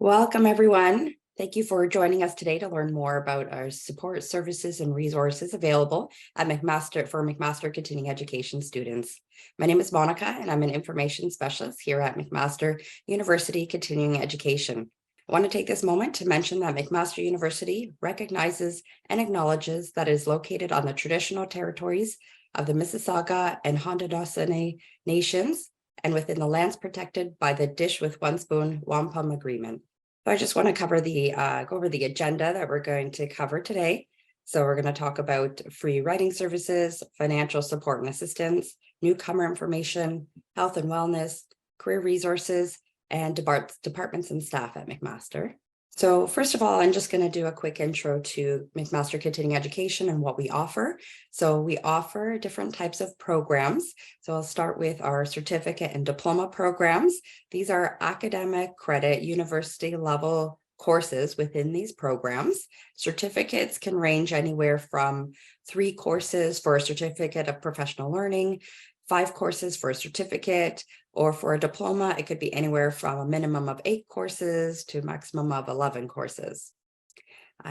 Welcome, everyone. Thank you for joining us today to learn more about our support services and resources available at McMaster Continuing Education students. My name is Monica, and I'm an information specialist here at McMaster University Continuing Education. I want to take this moment to mention that McMaster University recognizes and acknowledges that it is located on the traditional territories of the Mississauga and Haudenosaunee nations and within the lands protected by the Dish with One Spoon Wampum Agreement. So I just want to cover go over the agenda that we're going to cover today. So we're going to talk about free writing services, financial support and assistance, newcomer information, health and wellness, career resources, and departments and staff at McMaster. So first of all, I'm just going to do a quick intro to McMaster Continuing Education and what we offer. So we offer different types of programs. So I'll start with our certificate and diploma programs. These are academic credit university level courses within these programs. Certificates can range anywhere from 3 courses for a certificate of professional learning, 5 courses for a certificate, or for a diploma, it could be anywhere from a minimum of 8 courses to a maximum of 11 courses.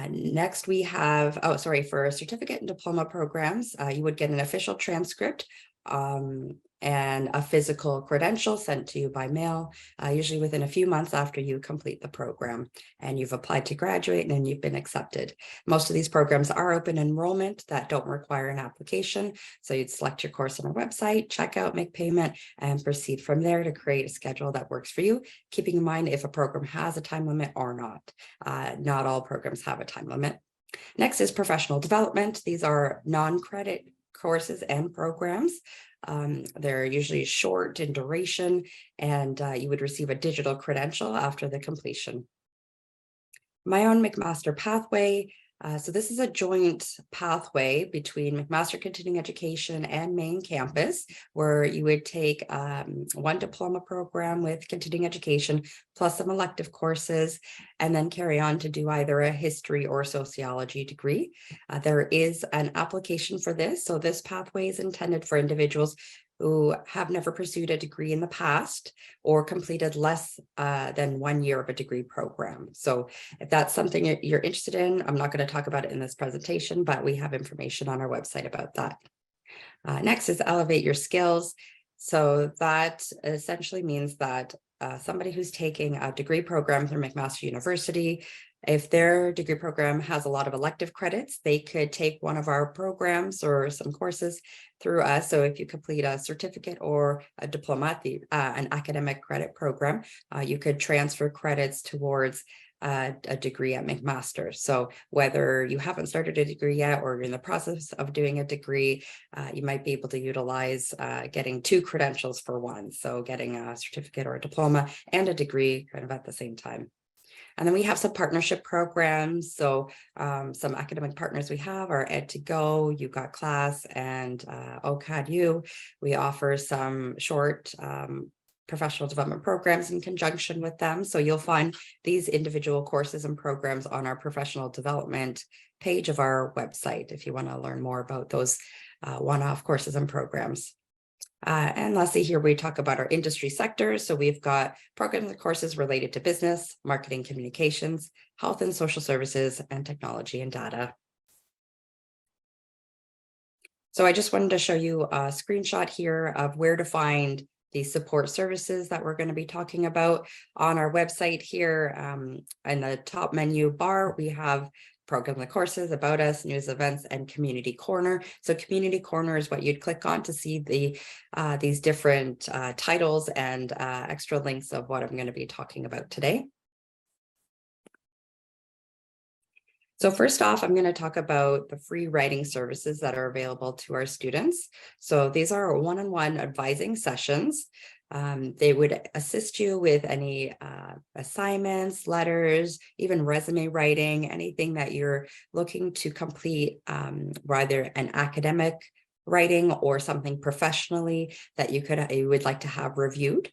Next, we have, for certificate and diploma programs, you would get an official transcript and a physical credential sent to you by mail, usually within a few months after you complete the program and you've applied to graduate and you've been accepted. Most of these programs are open enrollment that don't require an application. So you'd select your course on our website, check out, make payment, and proceed from there to create a schedule that works for you, keeping in mind if a program has a time limit or not. Not all programs have a time limit. Next is professional development. These are non-credit courses and programs. They're usually short in duration, and you would receive a digital credential after the completion. My own McMaster pathway. So this is a joint pathway between McMaster Continuing Education and main campus, where you would take one diploma program with continuing education plus some elective courses, and then carry on to do either a history or sociology degree. There is an application for this. So this pathway is intended for individuals who have never pursued a degree in the past or completed less than 1 year of a degree program. So if that's something you're interested in, I'm not going to talk about it in this presentation, but we have information on our website about that. Next is elevate your skills. So that essentially means that somebody who's taking a degree program through McMaster University, if their degree program has a lot of elective credits, they could take one of our programs or some courses through us. So if you complete a certificate or a diploma, an academic credit program, you could transfer credits towards a degree at McMaster. So whether you haven't started a degree yet or you're in the process of doing a degree, you might be able to utilize getting 2 credentials for one. So getting a certificate or a diploma and a degree kind of at the same time. And then we have some partnership programs. So some academic partners we have are Ed2Go, You Got Class, and OCADU. We offer some short professional development programs in conjunction with them. So you'll find these individual courses and programs on our professional development page of our website if you want to learn more about those one-off courses and programs. And lastly, here we talk about our industry sectors. So we've got programs and courses related to business, marketing, communications, health and social services, and technology and data. So I just wanted to show you a screenshot here of where to find the support services that we're going to be talking about. On our website here, in the top menu bar, we have programs and courses, about us, news, events, and community corner. So community corner is what you'd click on to see these different titles and extra links of what I'm going to be talking about today. So first off, I'm going to talk about the free writing services that are available to our students. So these are one-on-one advising sessions. They would assist you with any assignments, letters, even resume writing, anything that you're looking to complete, whether an academic writing or something professionally that you would like to have reviewed.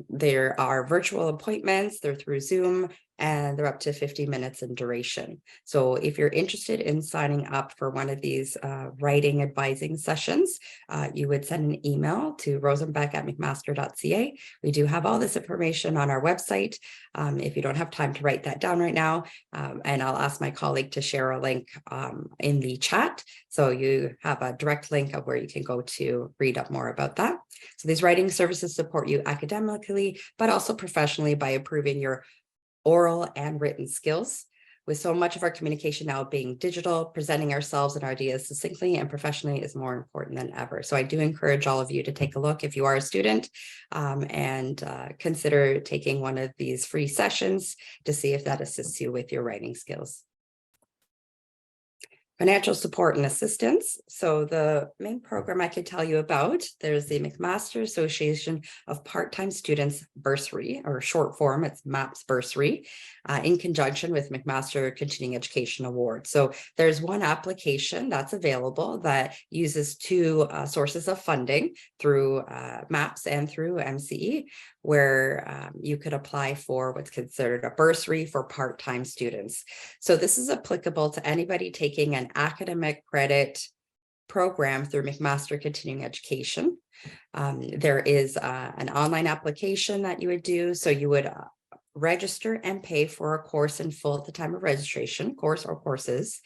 There are virtual appointments, they're through Zoom, and they're up to 50 minutes in duration. So if you're interested in signing up for one of these writing advising sessions, you would send an email to rosenbeck@mcmaster.ca. We do have all this information on our website. If you don't have time to write that down right now, and I'll ask my colleague to share a link in the chat. So you have a direct link of where you can go to read up more about that. So these writing services support you academically, but also professionally by improving your oral and written skills. With so much of our communication now being digital, presenting ourselves and our ideas succinctly and professionally is more important than ever. So I do encourage all of you to take a look if you are a student and consider taking one of these free sessions to see if that assists you with your writing skills. Financial support and assistance. So the main program I could tell you about, there's the McMaster Association of Part-Time Students Bursary, or short form, it's MAPS Bursary, in conjunction with McMaster Continuing Education Award. So there's one application that's available that uses two sources of funding through MAPS and through MCE, where you could apply for what's considered a bursary for part-time students. So this is applicable to anybody taking an academic credit program through McMaster Continuing Education. There is an online application that you would do. So you would register and pay for a course in full at the time of registration, course or courses.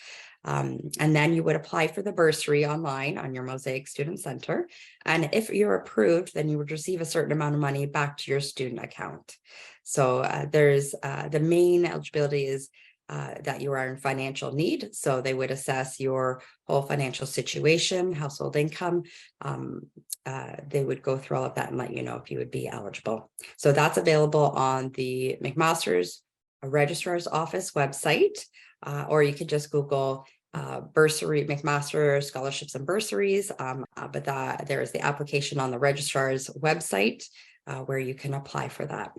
And then you would apply for the bursary online on your Mosaic Student Center. And if you're approved, then you would receive a certain amount of money back to your student account. So there's the main eligibility is that you are in financial need. So they would assess your whole financial situation, household income. They would go through all of that and let you know if you would be eligible. So that's available on the McMaster's Registrar's Office website, or you could just Google bursary, McMaster scholarships and bursaries. But there is the application on the registrar's website where you can apply for that.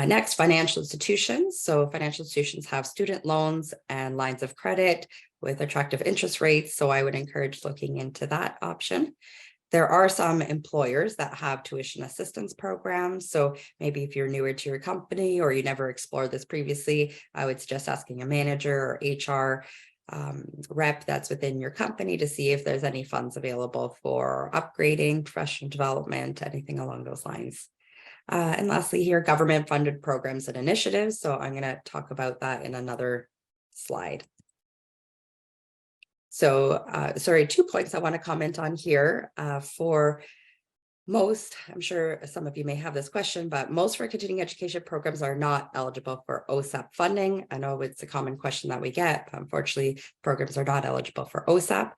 Next, financial institutions. So financial institutions have student loans and lines of credit with attractive interest rates. So I would encourage looking into that option. There are some employers that have tuition assistance programs. So maybe if you're newer to your company or you never explored this previously, I would suggest asking a manager or HR rep that's within your company to see if there's any funds available for upgrading, professional development, anything along those lines. And lastly here, government funded programs and initiatives. So I'm going to talk about that in another slide. So, sorry, 2 points I want to comment on here. For most, I'm sure some of you may have this question, but most of our continuing education programs are not eligible for OSAP funding. I know it's a common question that we get, but unfortunately, programs are not eligible for OSAP.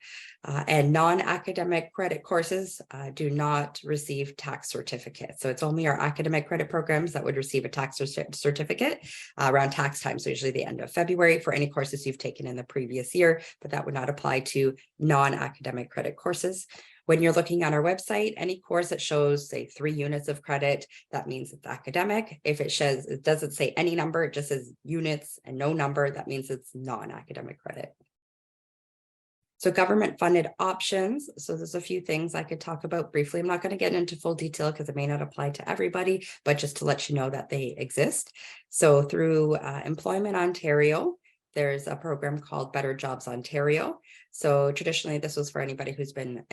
And non-academic credit courses do not receive tax certificates. So it's only our academic credit programs that would receive a tax certificate around tax time. So usually the end of February for any courses you've taken in the previous year, but that would not apply to non-academic credit courses. When you're looking on our website, any course that shows, say, 3 units of credit, that means it's academic. If it says, it doesn't say any number, it just says units and no number, that means it's non-academic credit. So government funded options. So there's a few things I could talk about briefly. I'm not going to get into full detail because it may not apply to everybody, but just to let you know that they exist. So through Employment Ontario, there's a program called Better Jobs Ontario. So traditionally, this was for anybody who's been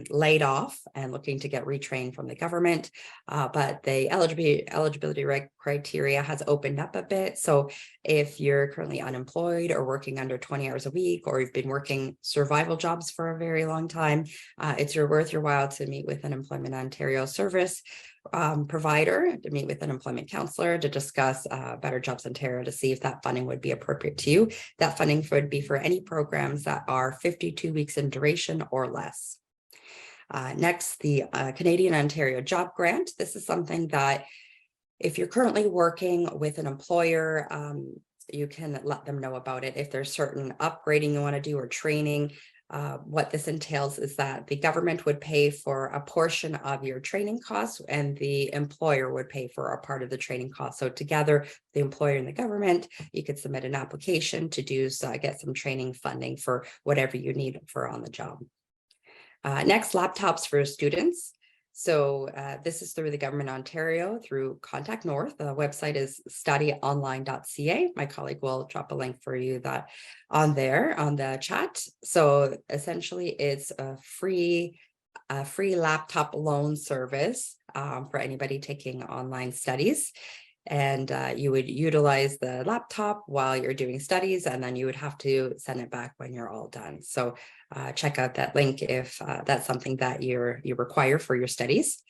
laid off and looking to get retrained from the government, but the eligibility criteria has opened up a bit. So if you're currently unemployed or working under 20 hours a week, or you've been working survival jobs for a very long time, it's worth your while to meet with an Employment Ontario service provider, to meet with an employment counselor to discuss Better Jobs Ontario to see if that funding would be appropriate to you. That funding would be for any programs that are 52 weeks in duration or less. Next, the Canadian Ontario Job Grant. This is something that if you're currently working with an employer, you can let them know about it. If there's certain upgrading you want to do or training, what this entails is that the government would pay for a portion of your training costs and the employer would pay for a part of the training costs. So together, the employer and the government, you could submit an application to get some training funding for whatever you need for on the job. Next, laptops for students. So this is through the Government of Ontario through Contact North. The website is studyonline.ca. My colleague will drop a link for you that on there on the chat. So essentially it's a free laptop loan service for anybody taking online studies. And you would utilize the laptop while you're doing studies, and then you would have to send it back when you're all done. So check out that link if that's something that you require for your studies.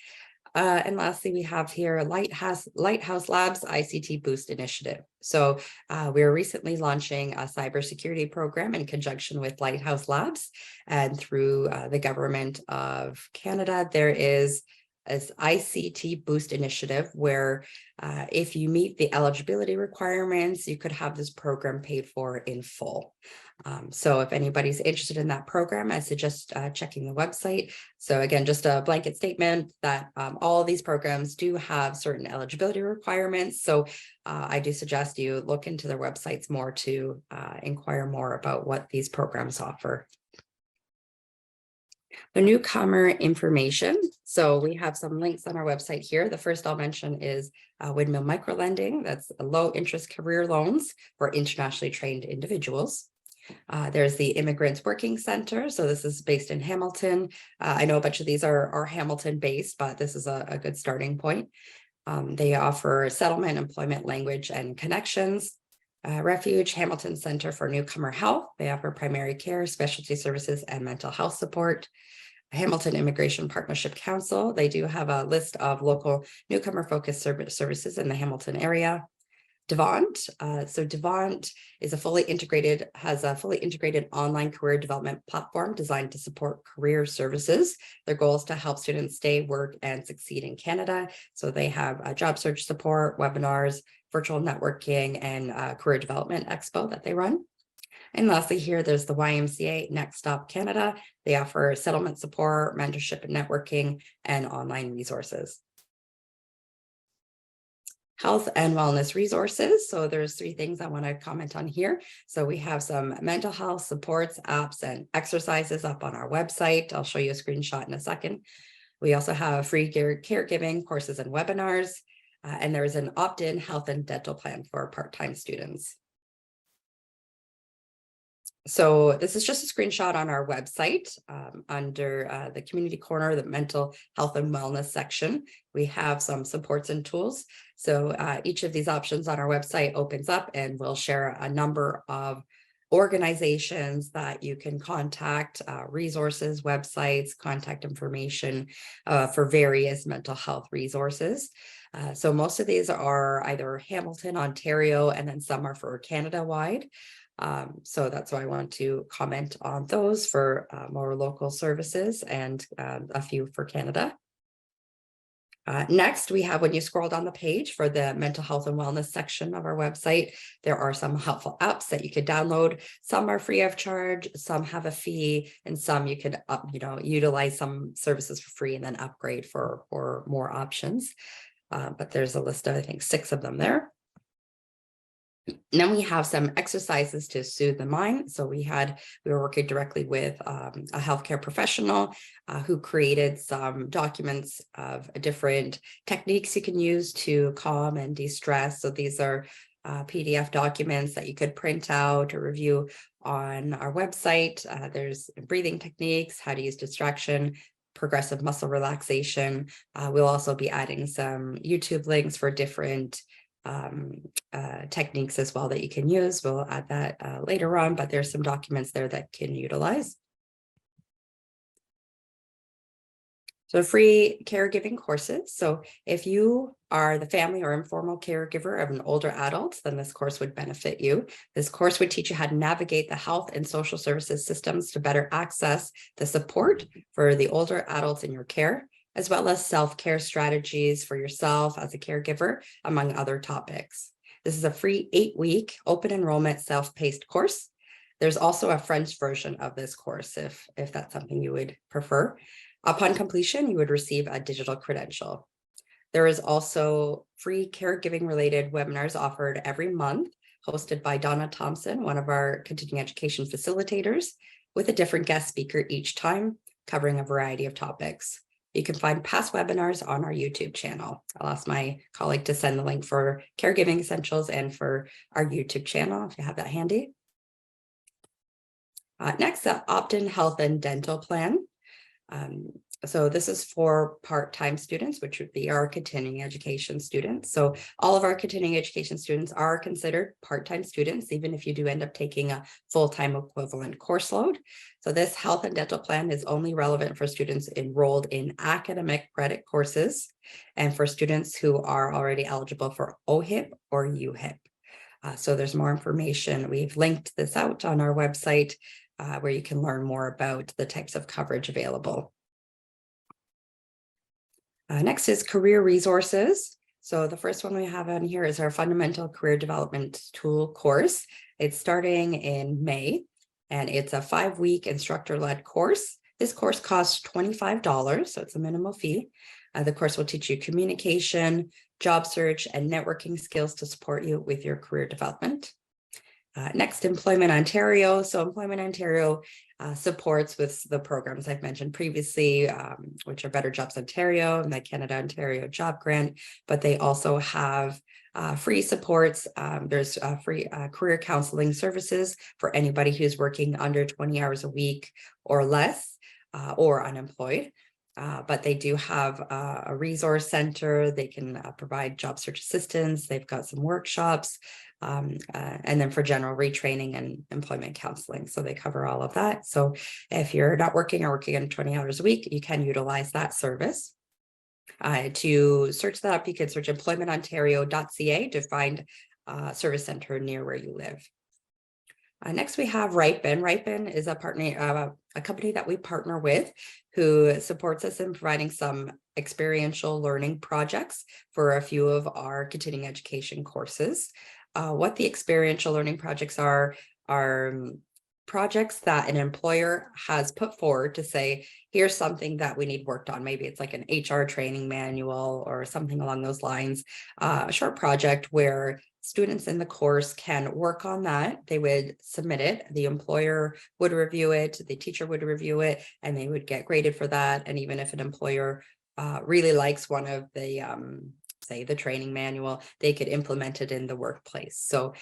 And lastly, we have here Lighthouse Labs ICT Boost Initiative. So we're recently launching a cybersecurity program in conjunction with Lighthouse Labs, and through the Government of Canada, there is as ICT Boost Initiative, where if you meet the eligibility requirements, you could have this program paid for in full. So if anybody's interested in that program, I suggest checking the website. So again, just a blanket statement that all of these programs do have certain eligibility requirements. So I do suggest you look into their websites more to inquire more about what these programs offer. The newcomer information. So we have some links on our website here. The first I'll mention is Windmill Microlending. That's low interest career loans for internationally trained individuals. There's the Immigrants Working Center. So this is based in Hamilton. I know a bunch of these are Hamilton based, but this is a good starting point. They offer settlement, employment, language, and connections. Refuge Hamilton Center for Newcomer Health. They offer primary care, specialty services, and mental health support. Hamilton Immigration Partnership Council. They do have a list of local newcomer focused services in the Hamilton area. Devant. So Devant is has a fully integrated online career development platform designed to support career services. Their goal is to help students stay, work, and succeed in Canada. So they have job search support, webinars, virtual networking, and career development expo that they run. And lastly, here there's the YMCA Next Stop Canada. They offer settlement support, mentorship and networking, and online resources. Health and wellness resources. So there's 3 things I want to comment on here. So we have some mental health supports, apps, and exercises up on our website. I'll show you a screenshot in a second. We also have free caregiving courses and webinars. And there is an opt-in health and dental plan for part-time students. So this is just a screenshot on our website under the community corner, the mental health and wellness section. We have some supports and tools. So each of these options on our website opens up, and we'll share a number of organizations that you can contact, resources, websites, contact information for various mental health resources. So most of these are either Hamilton, Ontario, and then some are for Canada-wide. So that's why I want to comment on those for more local services, and a few for Canada. Next, we have, when you scroll down the page for the mental health and wellness section of our website, there are some helpful apps that you could download. Some are free of charge, some have a fee, and some you could utilize some services for free and then upgrade for more options. But there's a list of, I think, 6 of them there. And then we have some exercises to soothe the mind. So we were working directly with a healthcare professional who created some documents of different techniques you can use to calm and de-stress. So these are PDF documents that you could print out or review on our website. There's breathing techniques, how to use distraction, progressive muscle relaxation. We'll also be adding some YouTube links for different techniques as well that you can use. We'll add that later on, but there's some documents there that can utilize. So free caregiving courses. So if you are the family or informal caregiver of an older adult, then this course would benefit you. This course would teach you how to navigate the health and social services systems to better access the support for the older adults in your care, as well as self-care strategies for yourself as a caregiver, among other topics. This is a free 8-week open enrollment self-paced course. There's also a French version of this course if that's something you would prefer. Upon completion, you would receive a digital credential. There is also free caregiving related webinars offered every month, hosted by Donna Thompson, one of our continuing education facilitators, with a different guest speaker each time, covering a variety of topics. You can find past webinars on our YouTube channel. I'll ask my colleague to send the link for Caregiving Essentials and for our YouTube channel, if you have that handy. Next, the Opt-in Health and Dental Plan. So this is for part-time students, which would be our continuing education students. So all of our continuing education students are considered part-time students, even if you do end up taking a full-time equivalent course load. So this health and dental plan is only relevant for students enrolled in academic credit courses and for students who are already eligible for OHIP or UHIP. So there's more information. We've linked this out on our website where you can learn more about the types of coverage available. Next is career resources. So the first one we have on here is our Fundamental Career Development Tool course. It's starting in May, and it's a 5-week instructor-led course. This course costs $25, so it's a minimal fee. The course will teach you communication, job search, and networking skills to support you with your career development. Next, Employment Ontario. So Employment Ontario supports with the programs I've mentioned previously, which are Better Jobs Ontario and the Canada Ontario Job Grant, but they also have free supports. There's free career counseling services for anybody who's working under 20 hours a week or less or unemployed. But they do have a resource center. They can provide job search assistance. They've got some workshops, and then for general retraining and employment counseling. So they cover all of that. So if you're not working or working on 20 hours a week, you can utilize that service. To search that up, you can search employmentontario.ca to find a service center near where you live. Next, we have Ripen. Ripen is a company that we partner with who supports us in providing some experiential learning projects for a few of our continuing education courses. What the experiential learning projects are projects that an employer has put forward to say, here's something that we need worked on. Maybe it's like an HR training manual or something along those lines, a short project where students in the course can work on that. They would submit it. The employer would review it. The teacher would review it, and they would get graded for that. And even if an employer really likes one of the say the training manual, they could implement it in the workplace. So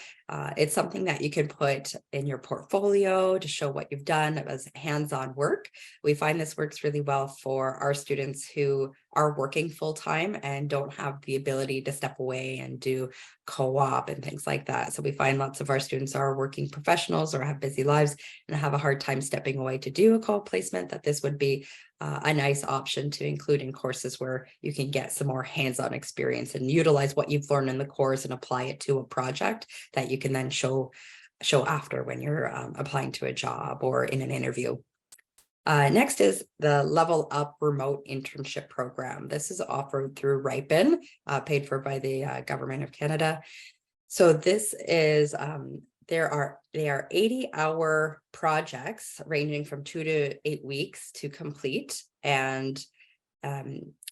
it's something that you can put in your portfolio to show what you've done as hands-on work. We find this works really well for our students who are working full-time and don't have the ability to step away and do co-op and things like that. So we find lots of our students are working professionals or have busy lives and have a hard time stepping away to do a co-op placement, that this would be a nice option to include in courses where you can get some more hands-on experience and utilize what you've learned in the course and apply it to a project that you can then show after when you're applying to a job or in an interview. Next is the Level Up Remote Internship Program. This is offered through Ripen, paid for by the Government of Canada. So this is they are 80-hour projects ranging from 2 to 8 weeks to complete. And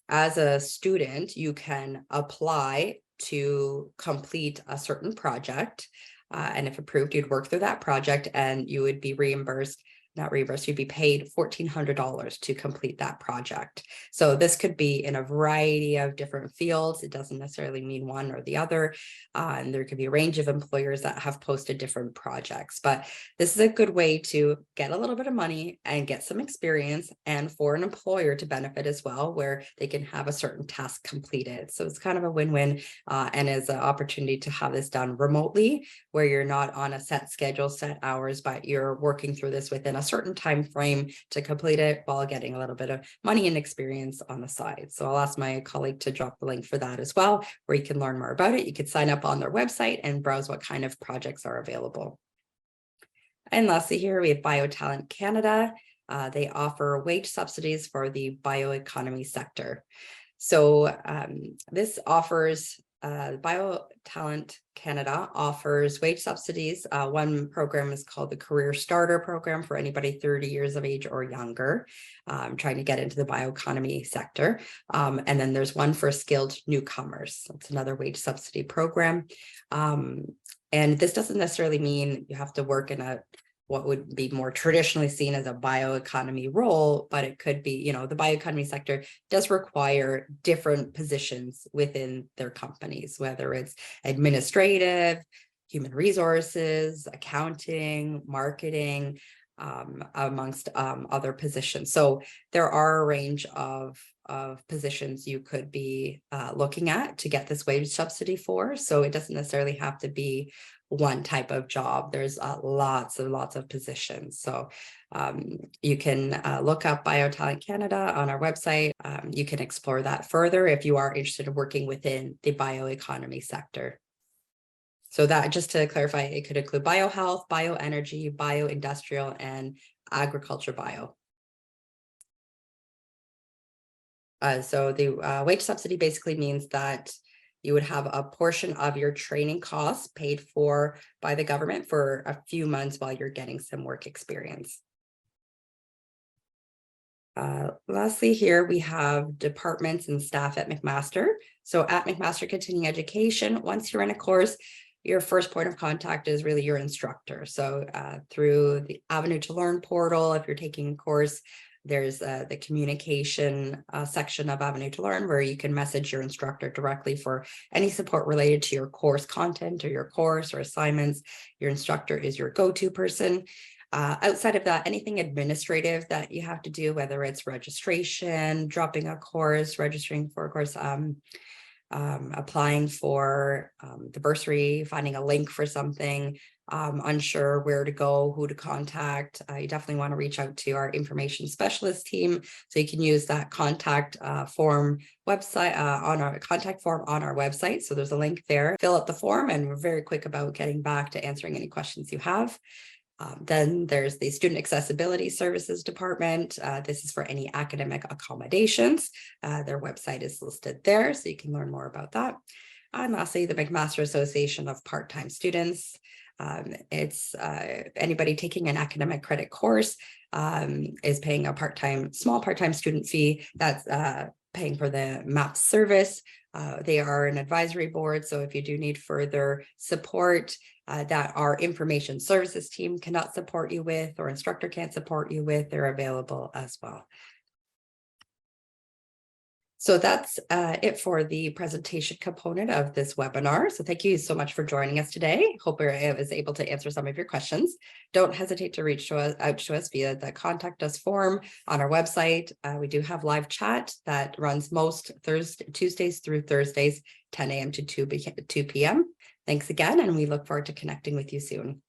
as a student, you can apply to complete a certain project. And if approved, you'd work through that project and you would be you'd be paid $1,400 to complete that project. So this could be in a variety of different fields. It doesn't necessarily mean one or the other. And there could be a range of employers that have posted different projects, but this is a good way to get a little bit of money and get some experience, and for an employer to benefit as well, where they can have a certain task completed. So it's kind of a win-win, and is an opportunity to have this done remotely, where you're not on a set schedule, set hours, but you're working through this within a certain time frame to complete it while getting a little bit of money and experience on the side. So I'll ask my colleague to drop the link for that as well, where you can learn more about it. You could sign up on their website and browse what kind of projects are available. And lastly, here we have BioTalent Canada. They offer wage subsidies for the bioeconomy sector. So this offers BioTalent Canada offers wage subsidies. One program is called the Career Starter Program for anybody 30 years of age or younger, trying to get into the bioeconomy sector. And then there's one for skilled newcomers. That's another wage subsidy program. And this doesn't necessarily mean you have to work in a what would be more traditionally seen as a bioeconomy role, but it could be, the bioeconomy sector does require different positions within their companies, whether it's administrative, human resources, accounting, marketing, amongst other positions. So there are a range of positions you could be looking at to get this wage subsidy for. So it doesn't necessarily have to be one type of job. There's lots of positions. So you can look up BioTalent Canada on our website. You can explore that further if you are interested in working within the bioeconomy sector. So that, just to clarify, it could include biohealth, bioenergy, bioindustrial, and agriculture bio. So the wage subsidy basically means that you would have a portion of your training costs paid for by the government for a few months while you're getting some work experience. Lastly, here we have departments and staff at McMaster. So at McMaster Continuing Education, once you're in a course, your first point of contact is really your instructor. So through the Avenue to Learn portal, if you're taking a course, there's the communication section of Avenue to Learn where you can message your instructor directly for any support related to your course content or your course or assignments. Your instructor is your go-to person. Outside of that, anything administrative that you have to do, whether it's registration, dropping a course, registering for a course, applying for the bursary, finding a link for something, unsure where to go, who to contact, you definitely want to reach out to our information specialist team. So you can use that contact form website on our contact form on our website. So there's a link there. Fill out the form and we're very quick about getting back to answering any questions you have. Then there's the Student Accessibility Services Department. This is for any academic accommodations. Their website is listed there, so you can learn more about that. And lastly, the McMaster Association of Part-Time Students. It's anybody taking an academic credit course is paying a small part-time student fee that's paying for the MAP service. They are an advisory board, so if you do need further support that our information services team cannot support you with or instructor can't support you with, they're available as well. So that's it for the presentation component of this webinar. So thank you so much for joining us today. Hope I was able to answer some of your questions. Don't hesitate to reach out to us via the contact us form on our website. We do have live chat that runs most Tuesdays through Thursdays, 10 a.m. to 2 p.m. Thanks again, and we look forward to connecting with you soon.